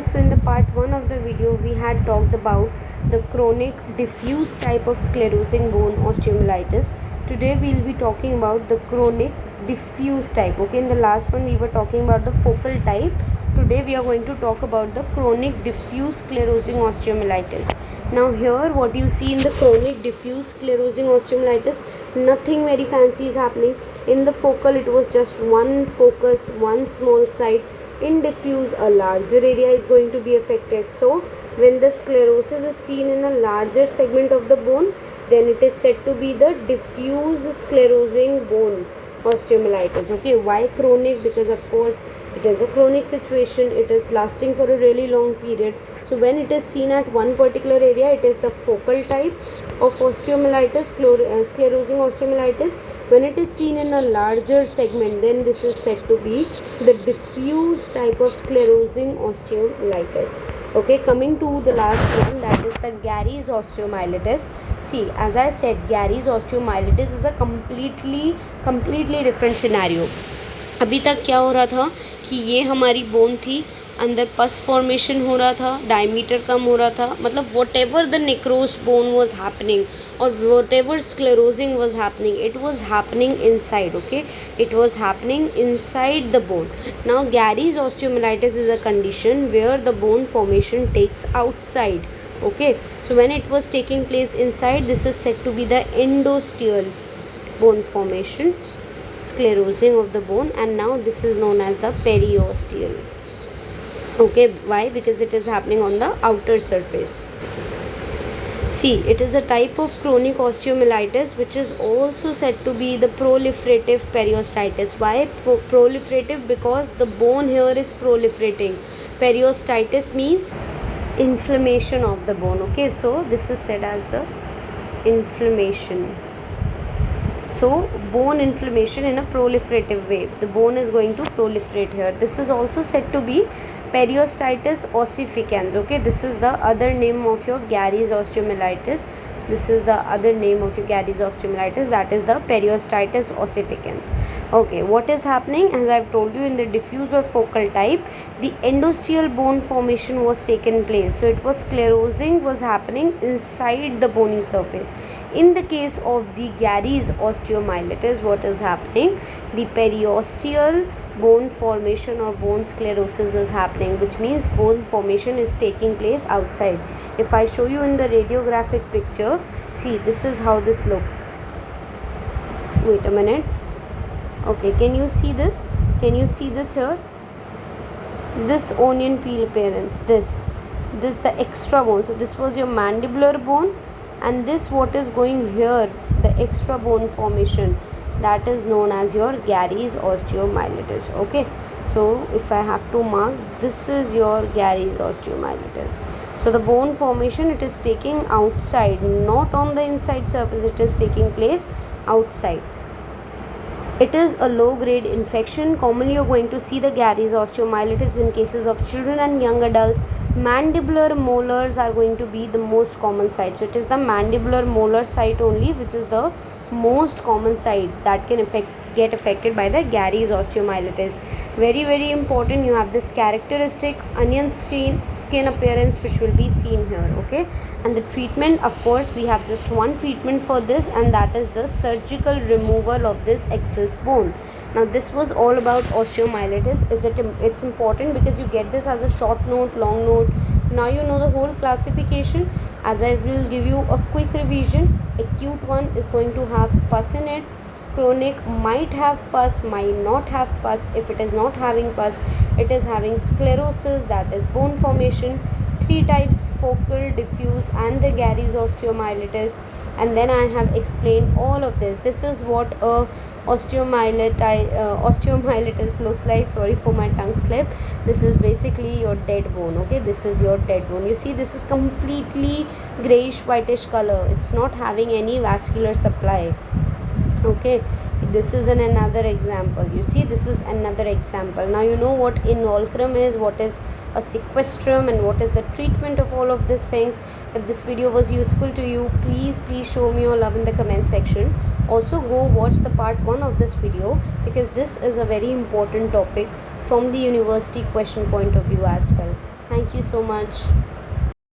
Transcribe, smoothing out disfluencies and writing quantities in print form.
So in the part 1 of the video we had talked about the chronic diffuse type of sclerosing bone osteomyelitis. Today we will be talking about the chronic diffuse type. Okay, in the last one we were talking about the focal type. Today we are going to talk about the chronic diffuse sclerosing osteomyelitis. Now here what you see in the chronic diffuse sclerosing osteomyelitis, nothing very fancy is happening. In the focal it was just one focus, one small site. In diffuse, a larger area is going to be affected. So when the sclerosis is seen in a larger segment of the bone, then it is said to be the diffuse sclerosing bone osteomyelitis. Okay, why chronic? Because of course it is a chronic situation, it is lasting for a really long period. So when it is seen at one particular area, it is the focal type of osteomyelitis, sclerosing osteomyelitis. When it is seen in a larger segment, then this is said to be the diffuse type of sclerosing osteomyelitis. Okay, coming to the last one, that is the Gary's osteomyelitis. See, as I said, Gary's osteomyelitis is a completely different scenario. अभी तक क्या हो रहा था कि ये हमारी bone थी, अंदर पस फॉर्मेशन हो रहा था, डायमीटर कम हो रहा था, मतलब whatever the necrosed bone was happening और whatever sclerosing was happening, it was happening inside. Okay, it was happening inside the bone. Now Garre's osteomyelitis is a condition where the bone formation takes outside. Okay, so when it was taking place inside, this is said to be the endosteal bone formation, sclerosing of the bone, and now this is known as the periosteal. Okay, why? Because it is happening on the outer surface. See, it is a type of chronic osteomyelitis which is also said to be the proliferative periostitis. Why proliferative? Because the bone here is proliferating. Periostitis means inflammation of the bone. Okay, so this is said as the inflammation. So bone inflammation in a proliferative way, the bone is going to proliferate here. This is also said to be periostitis ossificans. Okay, this is the other name of your Gary's osteomyelitis. This is the other name of your Gary's osteomyelitis, that is the periostitis ossificans. Okay, what is happening? As I've told you, in the diffuse or focal type, the endosteal bone formation was taken place. So it was sclerosing was happening inside the bony surface. In the case of the Gary's osteomyelitis, what is happening? The periosteal bone formation or bone sclerosis is happening, which means bone formation is taking place outside. If I show you in the radiographic picture, see, this is how this looks. Wait a minute. Okay, can you see this? Can you see this here? This onion peel appearance, this the extra bone. So this was your mandibular bone, and this what is going here, the extra bone formation, that is known as your Gary's osteomyelitis. Okay, so if I have to mark, this is your Gary's osteomyelitis. So the bone formation, it is taking outside, not on the inside surface, it is taking place outside. It is a low grade infection. Commonly you're going to see the Gary's osteomyelitis in cases of children and young adults. Mandibular molars are going to be the most common site. So it is the mandibular molar site only which is the most common site that can get affected by the Gary's osteomyelitis. Very important, you have this characteristic onion skin appearance which will be seen here. Okay, and the treatment, of course, we have just one treatment for this, and that is the surgical removal of this excess bone. Now this was all about osteomyelitis. It's important because you get this as a short note, long note. Now you know the whole classification. As I will give you a quick revision, acute one is going to have pus in it. Chronic might have pus, might not have pus. If it is not having pus, it is having sclerosis, that is bone formation. Three types: focal, diffuse, and the Gary's osteomyelitis. And then I have explained all of this. This is what a osteomyelitis looks like. Sorry for my tongue slip. This is basically your dead bone. Okay, this is your dead bone. You see, this is completely grayish whitish color. It's not having any vascular supply. Okay, this is another example. You see, this is another example. Now you know what involucrum is, what is a sequestrum, and what is the treatment of all of these things. If this video was useful to you, please show me your love in the comment section. Also go watch the part 1 of this video, because this is a very important topic from the university question point of view as well. Thank you so much.